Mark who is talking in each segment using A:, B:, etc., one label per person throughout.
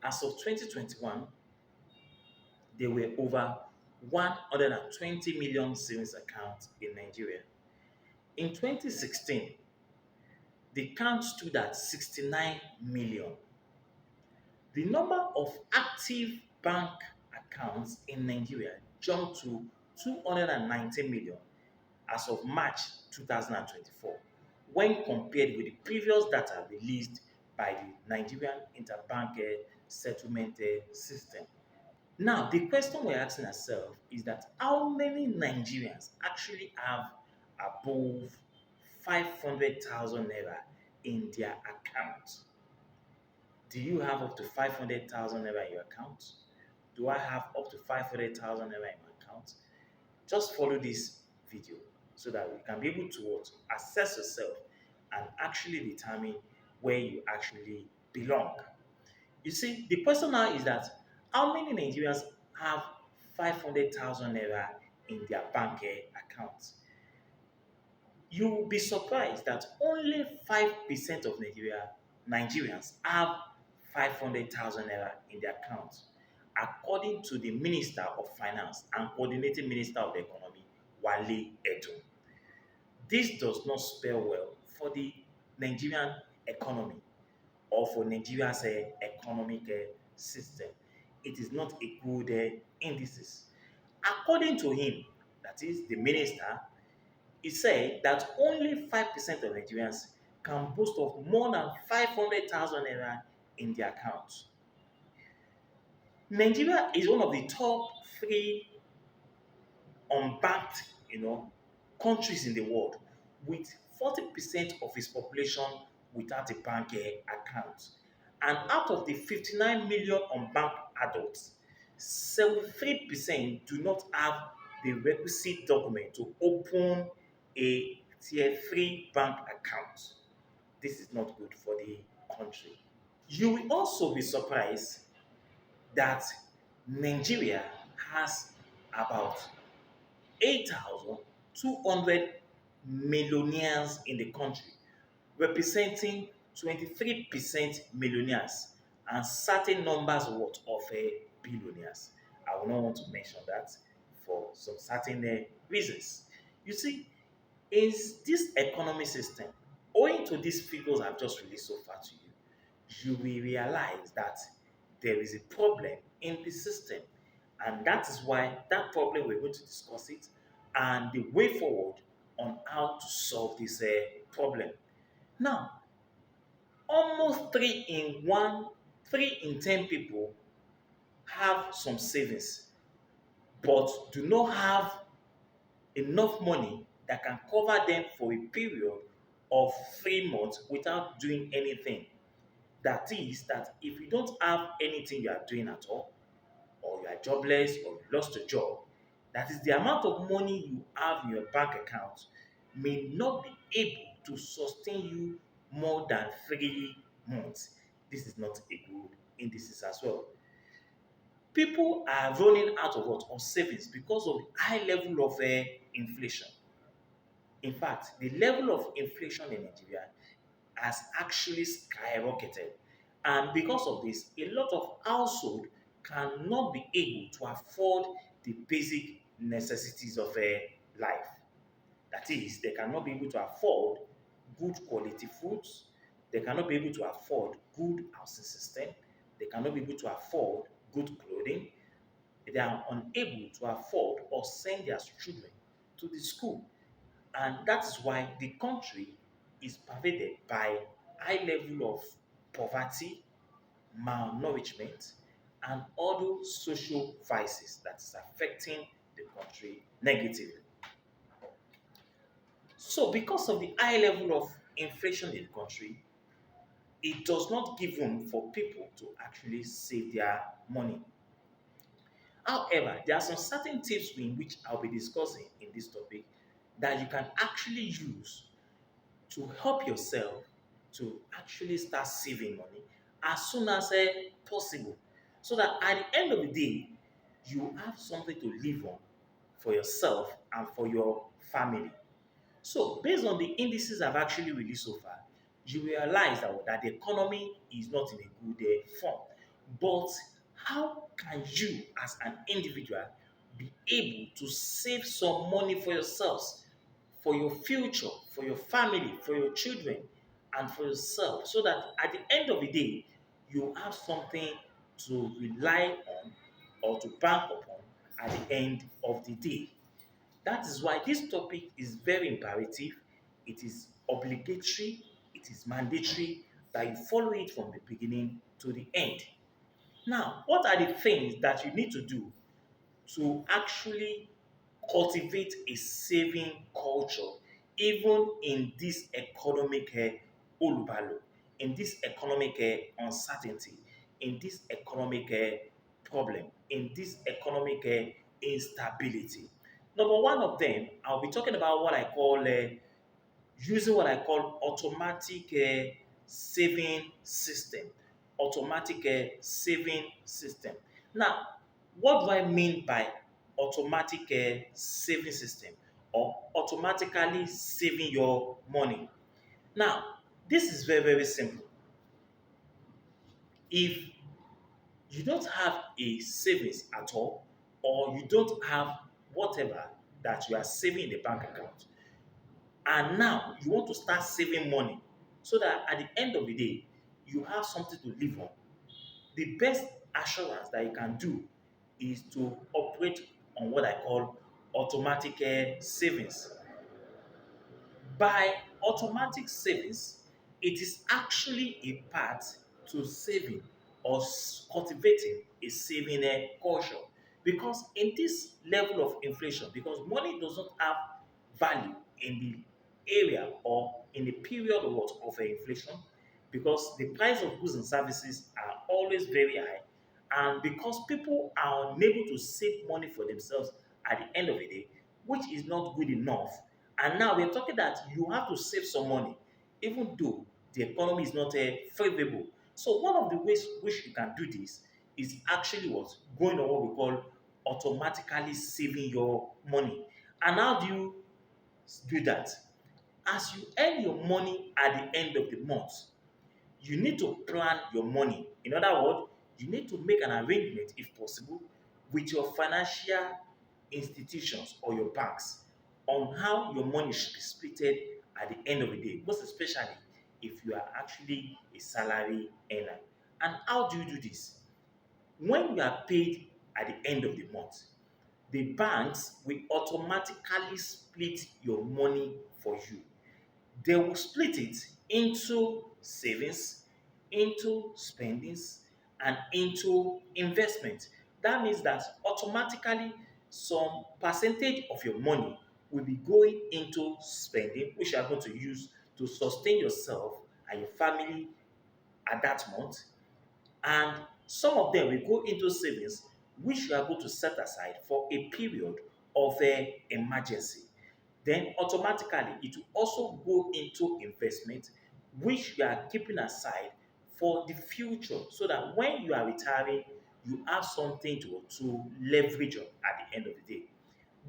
A: As of 2021, there were over 120 million savings accounts in Nigeria. In 2016, the count stood at 69 million. The number of active bank accounts in Nigeria jumped to 219 million as of March 2024 when compared with the previous data released by the Nigerian Interbank Settlement System. Now, the question we're asking ourselves is that how many Nigerians actually have above 500,000 naira in their account? Do you have up to 500,000 naira in your account? Do I have up to 500,000 naira in my account? Just follow this video so that we can be able to assess yourself and actually determine where you actually belong. You see, the question now is that how many Nigerians have 500,000 naira in their bank accounts? You will be surprised that only 5% of Nigerians have 500,000 naira in their accounts, according to the Minister of Finance and Coordinating Minister of the Economy, Wale Edo. This does not spell well for the Nigerian economy or for Nigeria's economic system. It is not a good indices. According to him, that is the minister, he said that only 5% of Nigerians can boast of more than 500,000 naira in their accounts. Nigeria is one of the top three unbanked, countries in the world, with 40% of its population without a bank account. And out of the 59 million unbanked adults, 73% do not have the requisite document to open a tier 3 bank account. This is not good for the country. You will also be surprised that Nigeria has about 8,200 millionaires in the country, representing 23% millionaires and certain numbers of billionaires. I will not want to mention that for some certain reasons. You see, in this economy system, owing to these figures I've just released so far to you, you will realize that there is a problem in the system. And that is why that problem we're going to discuss it and the way forward on how to solve this problem. Now, almost 3 in 10 people have some savings, but do not have enough money that can cover them for a period of 3 months without doing anything. That is, that if you don't have anything you are doing at all, or you are jobless, or you lost your job, that is the amount of money you have in your bank account may not be able to sustain you more than 3 months. This is not a good indices as well. People are running out of what? Of savings because of the high level of inflation. In fact, the level of inflation in Nigeria has actually skyrocketed. And because of this, a lot of households cannot be able to afford the basic necessities of life. That is, they cannot be able to afford good quality foods, they cannot be able to afford good housing system, they cannot be able to afford good clothing, they are unable to afford or send their children to the school. And that is why the country is pervaded by high level of poverty, malnourishment, and other social vices that is affecting the country negatively. So, because of the high level of inflation in the country, it does not give room for people to actually save their money. However, there are some certain tips in which I'll be discussing in this topic that you can actually use to help yourself to actually start saving money as soon as possible, so that at the end of the day, you have something to live on for yourself and for your family. So, based on the indices I've actually released so far, you realize that the economy is not in a good form. But how can you, as an individual, be able to save some money for yourselves, for your future, for your family, for your children, and for yourself, so that at the end of the day, you have something to rely on or to bank upon at the end of the day? That is why this topic is very imperative, it is obligatory, it is mandatory that you follow it from the beginning to the end. Now, what are the things that you need to do to actually cultivate a saving culture, even in this economic olubalo, in this economic uncertainty, in this economic problem, in this economic instability? Number one of them, I'll be talking about what I call using what I call automatic saving system. Automatic saving system. Now, what do I mean by automatic saving system or automatically saving your money? Now, this is very, very simple. If you don't have a savings at all, or you don't have whatever that you are saving in the bank account, and now you want to start saving money so that at the end of the day, you have something to live on, the best assurance that you can do is to operate on what I call automatic savings. By automatic savings, it is actually a path to saving or cultivating a saving culture. Because in this level of inflation, because money does not have value in the area or in the period of what of inflation, because the price of goods and services are always very high, and because people are unable to save money for themselves at the end of the day, which is not good enough. And now we're talking that you have to save some money, even though the economy is not favorable. So one of the ways which you can do this is actually what going on what we call automatically saving your money. And how do you do that? As you earn your money at the end of the month, you need to plan your money. In other words, you need to make an arrangement, if possible, with your financial institutions or your banks on how your money should be split at the end of the day, most especially if you are actually a salary earner. And how do you do this? When you are paid at the end of the month, the banks will automatically split your money for you. They will split it into savings, into spendings, and into investment. That means that automatically some percentage of your money will be going into spending, which you are going to use to sustain yourself and your family at that month, and some of them will go into savings, which you are going to set aside for a period of emergency. Then automatically it will also go into investment, which you are keeping aside for the future, so that when you are retiring, you have something to leverage on at the end of the day.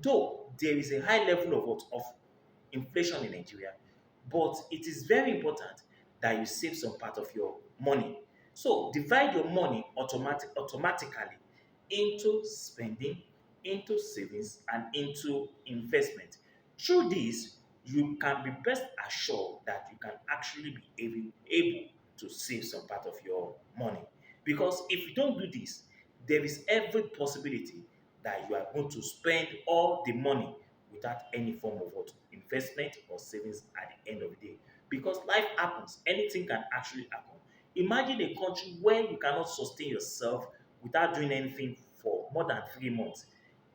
A: Though there is a high level of what of inflation in Nigeria, but it is very important that you save some part of your money. So divide your money automatically into spending, into savings, and into investment. Through this, you can be best assured that you can actually be able to save some part of your money. Because if you don't do this, there is every possibility that you are going to spend all the money without any form of what investment or savings at the end of the day. Because life happens, anything can actually happen. Imagine a country where you cannot sustain yourself without doing anything for more than 3 months.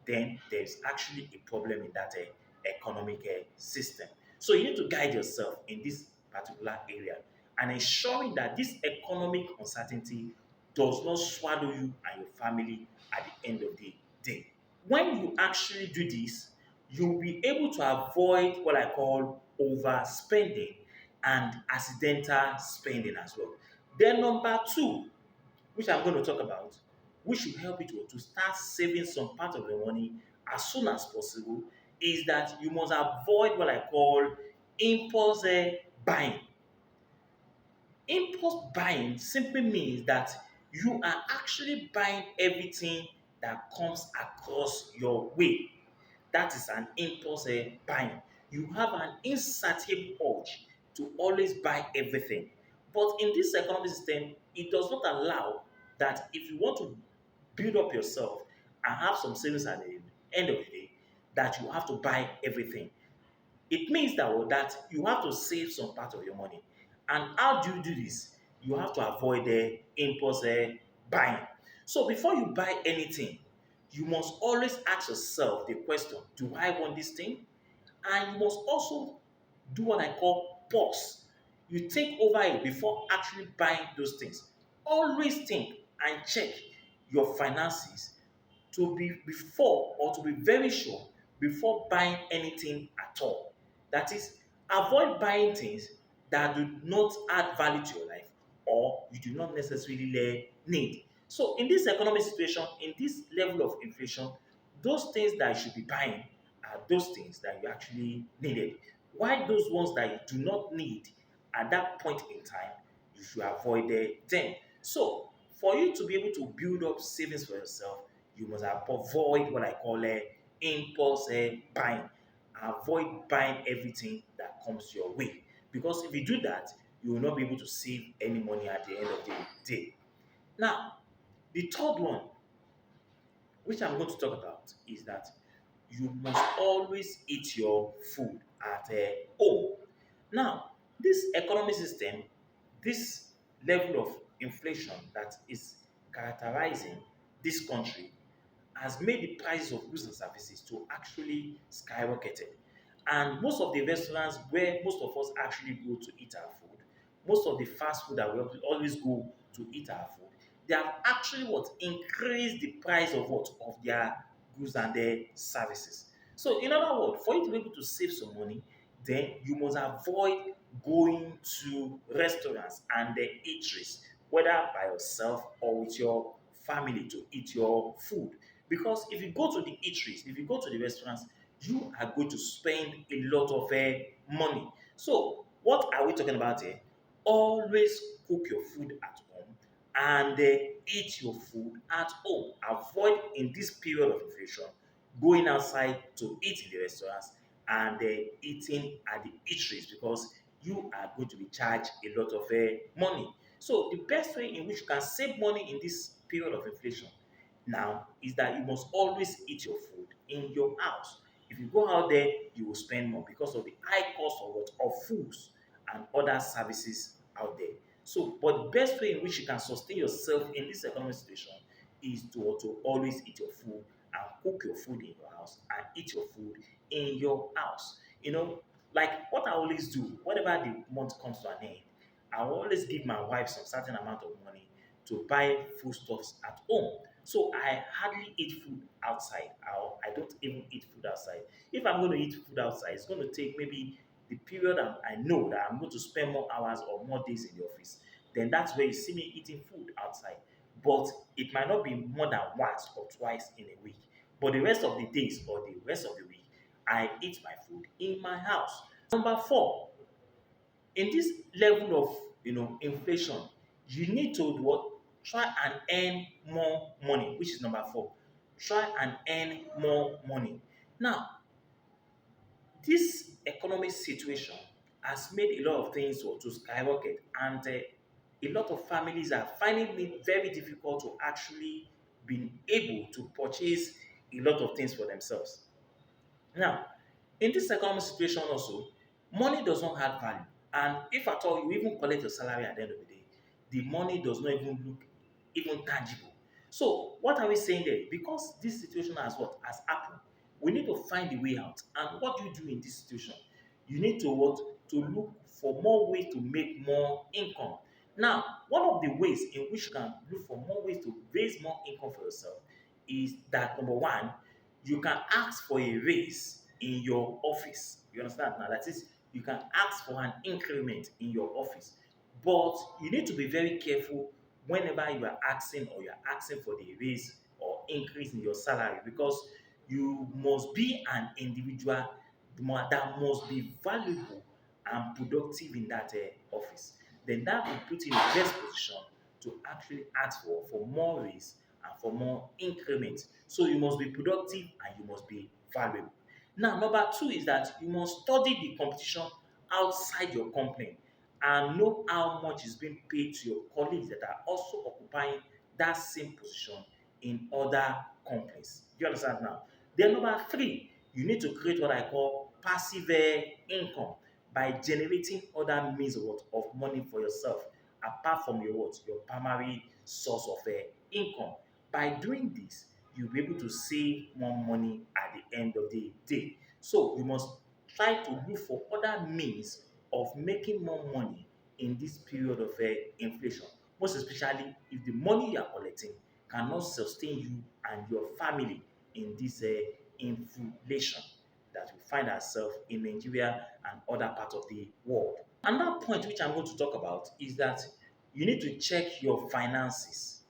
A: Then there's actually a problem in that economic system. So you need to guide yourself in this particular area and ensuring that this economic uncertainty does not swallow you and your family at the end of the day. When you actually do this, you'll be able to avoid what I call overspending and accidental spending as well. Then number two, which I'm going to talk about, which will help you to start saving some part of your money as soon as possible, is that you must avoid what I call impulse buying. Impulse buying simply means that You are actually buying everything that comes across your way. That is an impulse buying. You have an insatiable urge to always buy everything. But in this economic system, it does not allow that if you want to build up yourself and have some savings at the end of the day, that you have to buy everything. It means that, well, that you have to save some part of your money. And how do you do this? You have to avoid the impulse buying. So before you buy anything, you must always ask yourself the question, do I want this thing? And you must also do what I call pause. You think over it before actually buying those things. Always think and check your finances to be before or to be very sure before buying anything at all. That is, avoid buying things that do not add value to your life or you do not necessarily need. So, in this economic situation, in this level of inflation, those things that you should be buying are those things that you actually needed. Why those ones that you do not need at that point in time, you should avoid them. So, for you to be able to build up savings for yourself, you must avoid what I call impulse buying. Avoid buying everything that comes your way. Because if you do that, you will not be able to save any money at the end of the day. Now, the third one, which I'm going to talk about, is that you must always eat your food at home. Now, this economic system, this level of inflation that is characterizing this country has made the prices of goods and services to actually skyrocketed. And most of the restaurants where most of us actually go to eat our food, most of the fast food that we always go to eat our food, they have actually what increased the price of what of their goods and their services. So in other words, for you to be able to save some money, then you must avoid going to restaurants and the eateries, whether by yourself or with your family to eat your food. Because if you go to the eateries, if you go to the restaurants, you are going to spend a lot of money. So, what are we talking about here? Always cook your food at home and eat your food at home. Avoid in this period of inflation going outside to eat in the restaurants and eating at the eateries because you are going to be charged a lot of money. So, the best way in which you can save money in this period of inflation now is that you must always eat your food in your house. If you go out there, you will spend more because of the high cost of what of foods and other services out there. So, but the best way in which you can sustain yourself in this economic situation is to always eat your food and cook your food in your house and eat your food in your house. Like what I always do, whenever the month comes to an end, I will always give my wife some certain amount of money to buy foodstuffs at home. So I hardly eat food outside. I don't even eat food outside. If I'm going to eat food outside, it's going to take maybe the period I know that I'm going to spend more hours or more days in the office. Then that's where you see me eating food outside. But it might not be more than once or twice in a week. But the rest of the days or the rest of the week, I eat my food in my house. Number four, in this level of inflation, you need to do what? Try and earn more money, which is number four. Try and earn more money. Now, this economic situation has made a lot of things to skyrocket, and a lot of families are finding it very difficult to actually be able to purchase a lot of things for themselves. Now, in this economic situation also, money does not have value. And if at all you even collect your salary at the end of the day, the money does not even look even tangible. So what are we saying there? Because this situation has what has happened, we need to find a way out. And what do you do in this situation? You need to what to look for more ways to make more income. Now, one of the ways in which you can look for more ways to raise more income for yourself is that number one, you can ask for a raise in your office. You understand? Now, that is, you can ask for an increment in your office. But you need to be very careful whenever you are asking or you are asking for the raise or increase in your salary because you must be an individual that must be valuable and productive in that office. Then that will put you in the best position to actually ask for more raise and for more increment. So you must be productive and you must be valuable. Now, number two is that you must study the competition outside your company and know how much is being paid to your colleagues that are also occupying that same position in other companies. Do you understand now? Then number three, you need to create what I call passive income by generating other means of what of money for yourself apart from your what your primary source of income. By doing this, you'll be able to save more money at the end of the day. So you must try to look for other means of making more money in this period of inflation. Most especially if the money you are collecting cannot sustain you and your family in this inflation that we find ourselves in Nigeria and other parts of the world. Another point which I'm going to talk about is that you need to check your finances.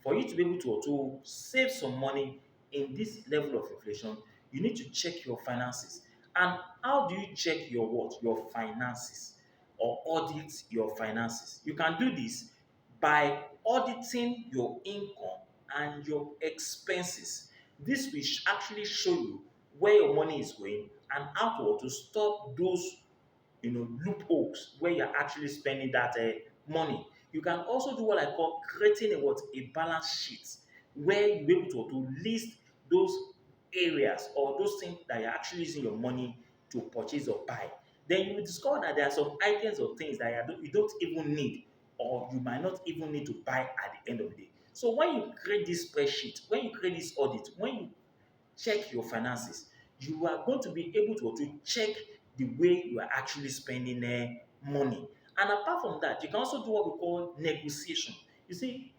A: For you to be able to save some money in this level of inflation, you need to check your finances. And how do you check your what? Your finances or audit your finances. You can do this by auditing your income and your expenses. This will actually show you where your money is going and how to stop those loopholes where you're actually spending that money. You can also do what I call creating a balance sheet where you'll be able to list those areas or those things that you're actually using your money to purchase or buy. Then you will discover that there are some items or things that you don't even need or you might not even need to buy at the end of the day. So when you create this spreadsheet, when you create this audit, when you check your finances, you are going to be able to check the way you are actually spending money. And apart from that, you can also do what we call negotiation. You see,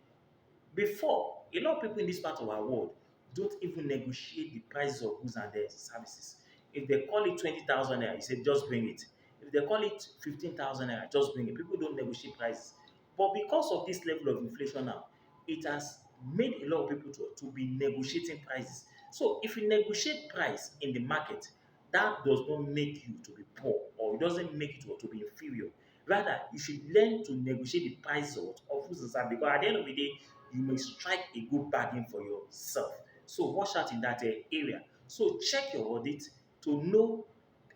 A: before, a lot of people in this part of our world don't even negotiate the prices of goods and their services. If they call it 20,000 naira, you say just bring it. If they call it 15,000 naira, just bring it. People don't negotiate prices. But because of this level of inflation now, it has made a lot of people to be negotiating prices. So if you negotiate price in the market, that does not make you to be poor or it doesn't make you to be inferior. Rather, you should learn to negotiate the price of goods and services because at the end of the day, you may strike a good bargain for yourself. So watch out in that area. So check your audit to know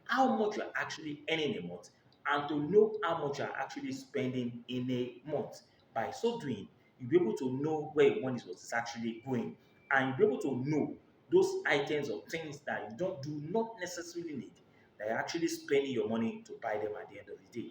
A: how much you're actually earning a month and to know how much you're actually spending in a month. By so doing, you'll be able to know where your money is actually going and you'll be able to know those items or things that you do not necessarily need that you're actually spending your money to buy them at the end of the day.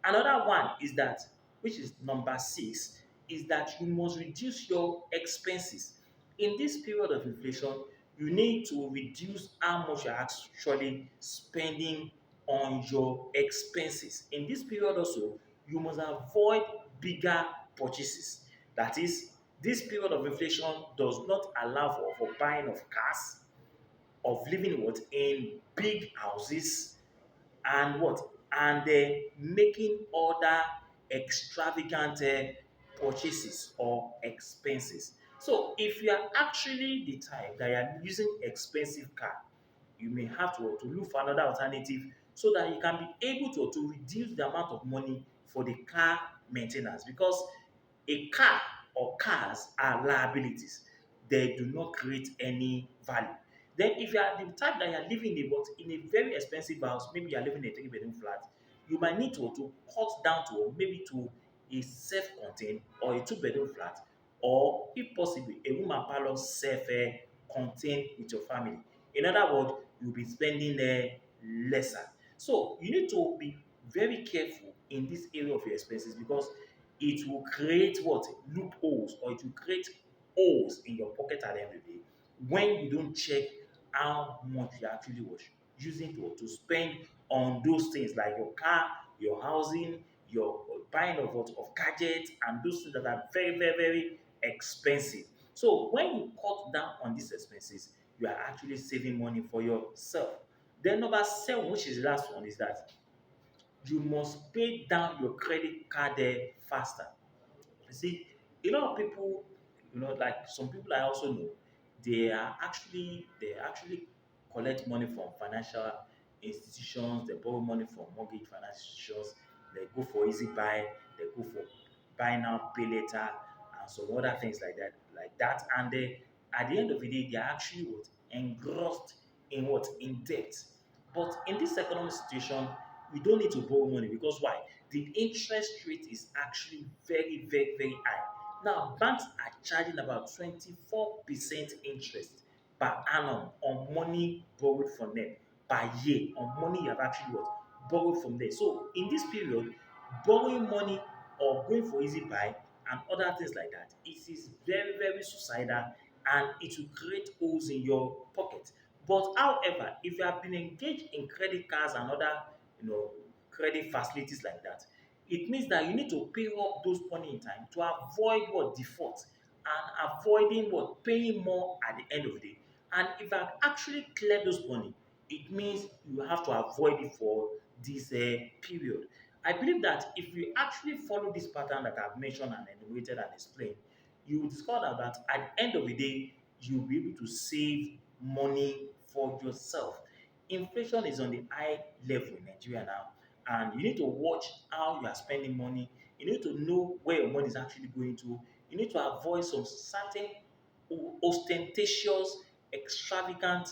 A: Another one is that, which is number six, is that you must reduce your expenses. In this period of inflation, you need to reduce how much you're actually spending on your expenses. In this period also, you must avoid bigger purchases. That is, this period of inflation does not allow for buying of cars, of living what in big houses, and what and making other extravagant purchases or expenses. So if you are actually the type that you are using expensive car, you may have to look for another alternative so that you can be able to reduce the amount of money for the car maintenance because a car or cars are liabilities. They do not create any value. Then if you are the type that you are living in a very expensive house, maybe you are living in a three-bedroom flat, you might need to cut down to maybe to a self-contained or a two-bedroom flat, or if possible, a room and parlour self-contained with your family. In other words, you'll be spending lesser. So you need to be very careful in this area of your expenses because it will create what? Loopholes or it will create holes in your pocket at the end of the day when you don't check how much you actually was using to spend on those things like your car, your housing, your buying of gadgets and those things that are very, very, very expensive. So when you cut down on these expenses, you are actually saving money for yourself. Then number seven, which is the last one, is that you must pay down your credit card faster. You see, a lot of people, like some people I also know, they actually collect money from financial institutions, they borrow money from mortgage financial institutions, they go for easy buy, they go for buy now, pay later, and some other things like that. And at the end of the day, they are actually what engrossed in what in debt. But in this economic situation, we don't need to borrow money because why? The interest rate is actually very, very, very high. Now, banks are charging about 24% interest per annum on money borrowed from them per year, on money you have actually what borrowed from them. So in this period, borrowing money or going for easy buy and other things like that, it is very, very suicidal, and it will create holes in your pocket. But however, if you have been engaged in credit cards and other, you know, credit facilities like that, it means that you need to pay up those money in time to avoid what default and avoiding what paying more at the end of the day. And if you have actually cleared those money, it means you have to avoid it for this period. I believe that if you actually follow this pattern that I've mentioned and enumerated and explained, you will discover that at the end of the day, you'll be able to save money for yourself. Inflation is on the high level in Nigeria now, and you need to watch how you are spending money. You need to know where your money is actually going to. You need to avoid some certain ostentatious, extravagant,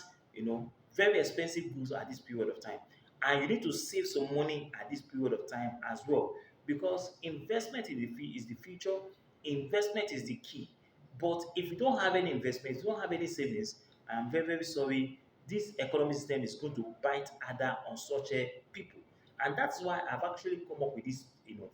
A: very expensive goods at this period of time. And you need to save some money at this period of time as well, because investment is the future. Investment is the key. But if you don't have any investment, you don't have any savings, I'm very, very sorry. This economic system is going to bite harder on such a people. And that's why I've actually come up with this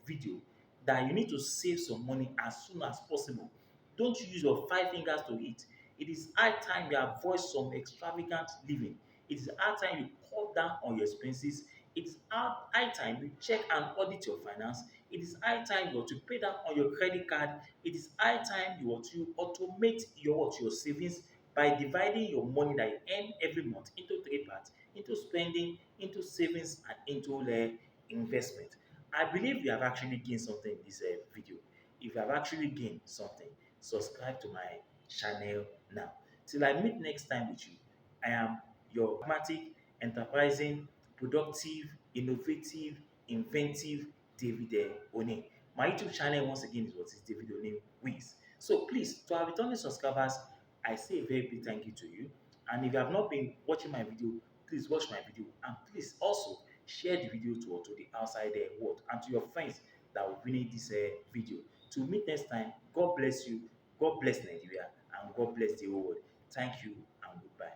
A: video, that you need to save some money as soon as possible. Don't use your five fingers to eat. It is high time you avoid some extravagant living. It is high time you cut down on your expenses. It is high time you check and audit your finance. It is high time you ought to pay down on your credit card. It is high time you ought to automate your savings by dividing your money that you earn every month into three parts: into spending, into savings, and into investment. I believe you have actually gained something in this video. If you have actually gained something, subscribe to my channel now. Till I meet next time with you, I am your pragmatic, enterprising, productive, innovative, inventive David One. My YouTube channel once again is what is David One Wiz. So please, to our returning subscribers, I say a very big thank you to you. And if you have not been watching my video, please watch my video, and please also share the video to the outside world and to your friends that will be in this video. To meet next time, God bless you, God bless Nigeria, and God bless the whole world. Thank you and goodbye.